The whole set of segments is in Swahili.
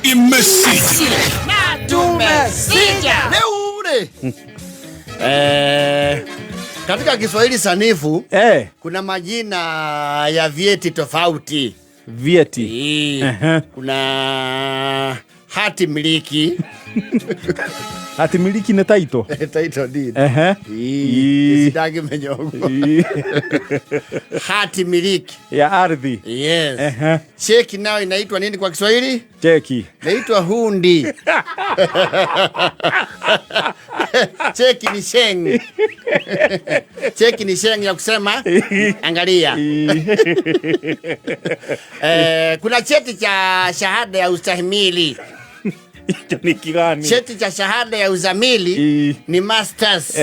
Imesija. Leure. Katika Kiswahili sanifu kuna majina ya vyeti tofauti. Vyeti. Kuna hati miliki. Hati miliki ni title. Title deed. Sidagi menyogo. Hati miliki ya ardhi. Yes. Cheki nao inaitwa nini kwa Kiswahili? Cheki. Inaitwa hundi. Cheki ni sheng. Cheki ni sheng ya kusema angalia. Kuna cheti cha shahada ya ustahimili. Ni kigani? Cheti cha shahada ya uzamili ni masters.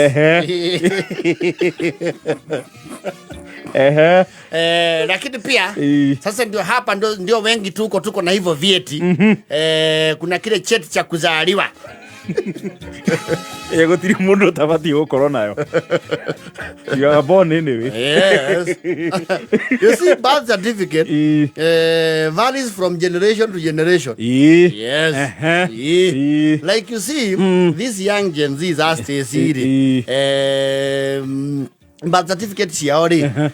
Lakini pia sasa ndio hapa ndio wengi tuko na hivyo vyeti. Kuna kile cheti cha kuzaliwa. Yego tiri mundu tabati gukoro nayo. You are born anyway. Yes. You see, birth certificate varies from generation to generation. Yes. Like you see, this young Gen Z's asked birth certificates here,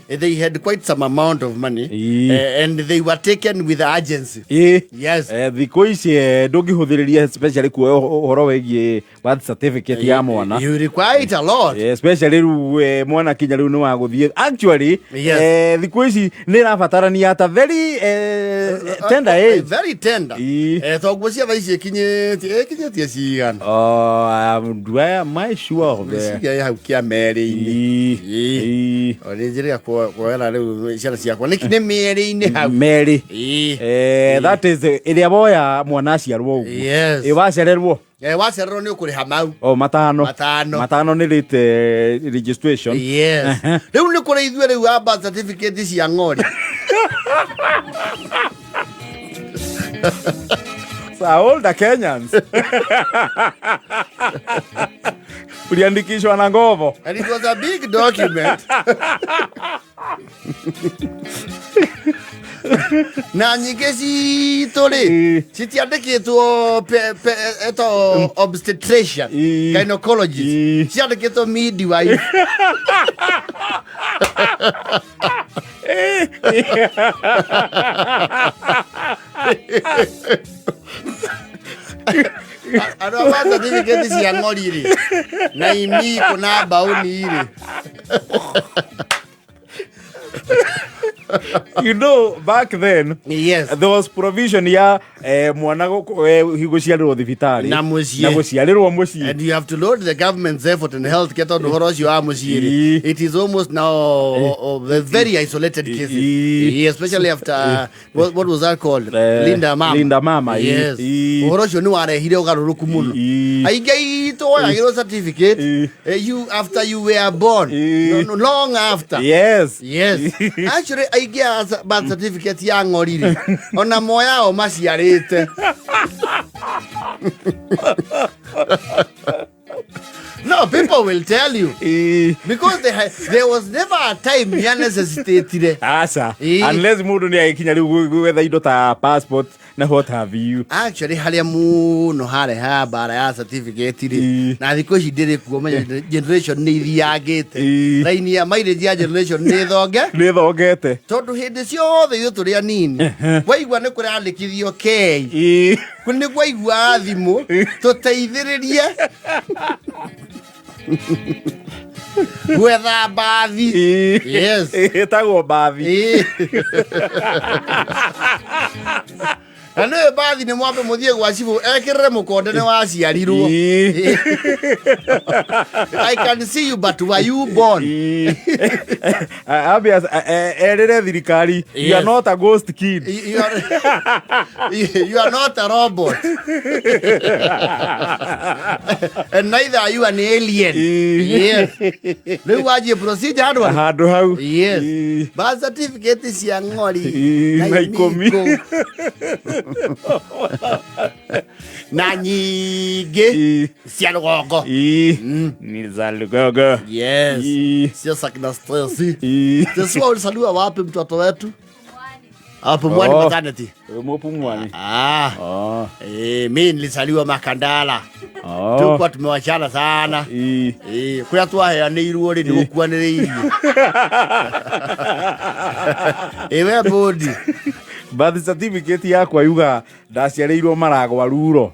they had quite some amount of money, and they were taken with urgency. Yes. Because dogi huthiriria especially ku horo wegi birth certificate ya mwana. You require it a lot. Especially mwana kinya riu no aguthie. Actually, because ni rabatarania ata very tender age. Very tender. Thogucia vaisi kinye ciigana. Do I am I sure of that? Ya haukia meri. Orenjere kwa leo ishara ciakwa nikine meri-ini hau. Meri. That is iria boya mwana ciarwo ugu. Yes. Iwacererwo. Wacererwo ni ukuriha mau. Matano ni rite registration. Yes. Riu ni kuri ithwe riu birth certificate cia ng'ori. So all the Kenyans. Uliandikishwa na ngovo. And it was a big document. Na nyingezi tole sitiandikitwo eto obstetrician, gynecologist, sitiandikitwo midwife. Arabata certificate cia ng'ori ri na imi kuna bauni ri. You know, back then, yes, there was provision ya mwana higuciarirwo thibitari na guciarirwo mucii. And you have to load the government's effort in health get on horo cio a mucii. It is almost now very isolated cases, especially after what was that called? Linda Mama. Yes. Horo cio ni warehire ugaruruku muno. Aingi to agiro certificate you after you were born, no, long after. Yes. Actually aigia birth certificate ya ng'ori ri ona moya o maciarite. No, people will tell you because there was never a time ya necessitated. Asa unless mundu ni aikinya riu gwetha indo ta passport na what have you. Actually haria muno ha bara ya certificate ri na thiko ici ndiri kuo menya generation ni ithiangite line ya mileage ya generation ni thongete tondu hindi ciothe ithu turi anini waigua ni kuri andikithio K kuni waigua thimu tuteithiririe gwetha bathi. Yes, etagwo bathi. Ano bathi ni mwambe muthie gwa cibu ekirire mukonde ni waciarirwo. I can see you, but were you born? Abias erere thirikari. You are not a ghost kid. You are not a robot. And neither are you an alien. Yes. Riu wajie procedure handu hau. Yes. Birth certificate cia ng'ori na ikomi. Na nyingi cia rugongo. Ni za rugongo. Yes. Cia sakina stress. Sasa ulisalua wapi mtoto wetu? Pumwani maternity. Pumwani. Mimi nilizaliwa Makandala. Tulikuwa tumewachana sana. Kwa twaheanĩirwo rĩ nĩgũkuanĩrĩirie. Ewe bodi. Birth certificate yakwa yuga ndaciarĩirwo Maragwa Ruro.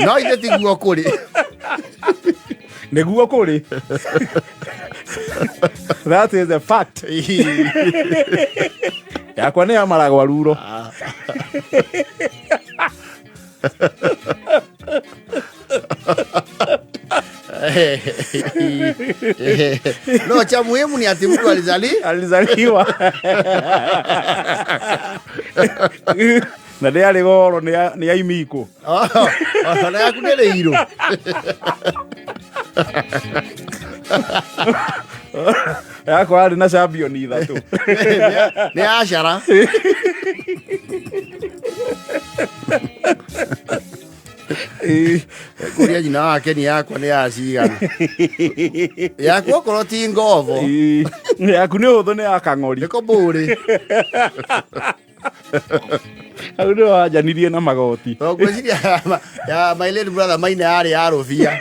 No ithe tiguo kũrĩ. Nĩguo kũrĩ. That is a fact. Yakwa nĩ ya Maragwa Ruro. No, cha muhimu ni ati mtu alizaliwa. Na nĩ arĩ goro nĩ aimiko. Na yaku nĩ rĩirũ. Yakwa arĩ na champion ithatũ. Nĩ acara. Kuria jina wake ni yakwa nĩ acigana. Yakwa okorwo ti ngovo. Yaku nĩ ũhũthũ nĩ ya Kang'ori. Nĩko mbũrĩ. Hau nĩ wanjanirie na magoti. Ngwĩciria ya my late brother Maina yarĩ ya Rũbia.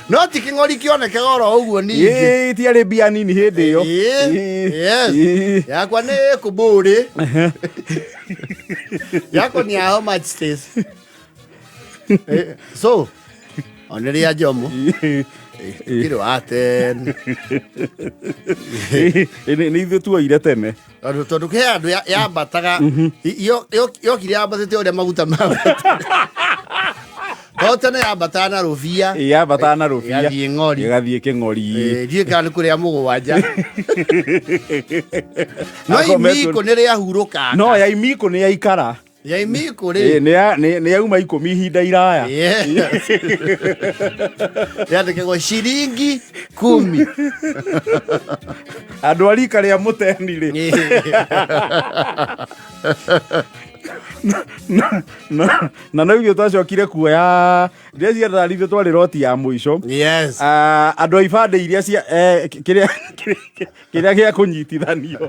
No ti Kĩng'ori kĩoneke goro ũguo ningĩ. Tiarĩ mbia nini hĩndĩ ĩyo. Yes. Yakwa nĩ kũmbũrĩ. Yakwa ni how much stays. So, oneria Jomo. Kiro aten. Nĩ ithuĩ tuoire tene. Tondũ he andũ yambataga yokire yambatĩte ũrĩa maguta mambata. Tene yambataga na Rũbia. Yambataga na Rũbia. Ĩgathiĩ Ng'ori. Ĩgathiĩ Kĩng'ori. Ndiĩ kana nĩ kũrĩa mũgwanja. No imiko nĩ rĩahurũka. No ya imiko nĩ yaikara. Ya imiko rĩ. Nĩ yauma 10 ihinda iraya. Yandĩkagwo ciringi 10. Andũ a rika rĩa mũteni rĩ. Na no ithuĩ twacokire kuoya ndĩreciria tarĩ ithuĩ twarĩ roti ya mũico. Yes. Andũ a ibandĩ iria cia kĩrĩa gĩa kũnyitithanio.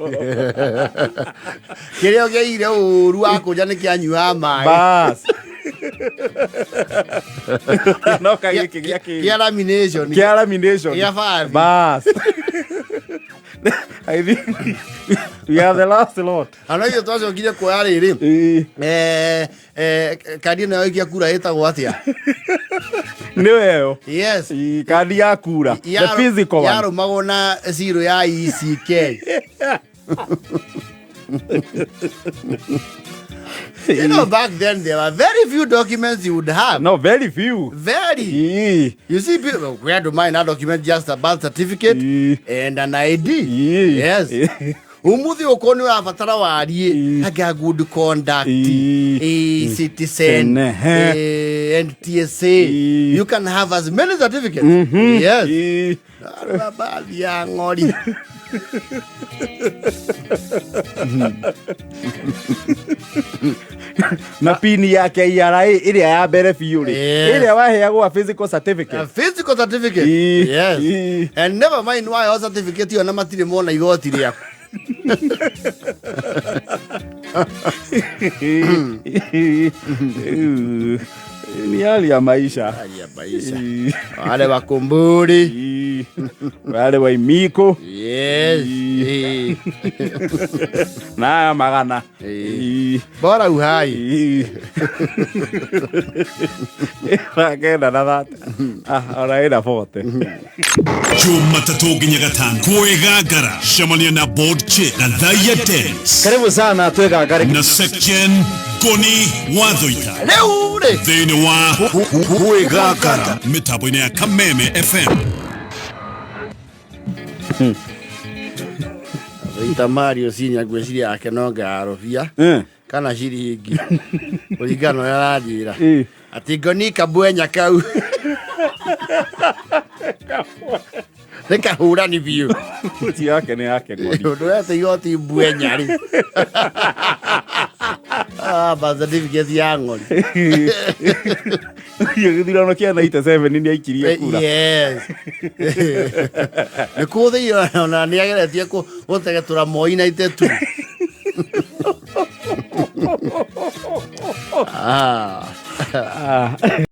Kĩrĩa ũgeire ũru wa kũnja nĩ kĩanyua maĩ. Bas. No kagĩkĩ gĩa kĩrĩ. Kĩa lamination. Kĩa lamination. Kĩa bathi. Bas. I think we are the last lot. Ano ithuĩ twacokire kuoya rĩrĩ. Kandi ĩno yoikia kura ĩtagwo atĩa? Nĩyo ĩyo. Yes. Kandi ya kura. The physical one. Yarũmagwo na zero ya ECK. You know, back then there were very few documents you would have. No, very few. Very. You see, people, we had to mind that document, just a birth certificate and an ID. Yes. Umuthi ukoni wa fatara warie aga good conduct, citizen, NTSA. You can have as many certificates. Yes. Baadhi ya Ng'ori. Na pini ya KRA ĩrĩa ya mbere biũ rĩ. Ĩrĩa waheagwo a physical certificate. A physical certificate. Yes. And never mind why your certificate yo na matirĩ mona igoti rĩaku. Ni hali ya maisha. Wale wakumburi. Wale wa imiko. Yes. Na magana. Bora uhai. Kenda na that. Araenda forte. Jumatatu nginya gatano kwegagara shamania na board check na Dhaya Dance. Karibu sana twegagare na section Goni Wathoita. Leo ule. Thĩinĩ wa kwegagara mĩtambo-inĩ ya Kameme FM. Ita Mario Senior gweciria yake no ngarobia. Kana ciringi. Ũringano yaranjira. Ati Goni kabwenya kau. Neka hura ni biu. Ti yake ni yake Goni. Ndio yate yoti bwenya ri. birth certificate ya ng'ori. Githurano kia 97 ni aikirie kura. Yes. Nĩ kũthĩire ona nĩ ageretie gũtegetura Moi 92.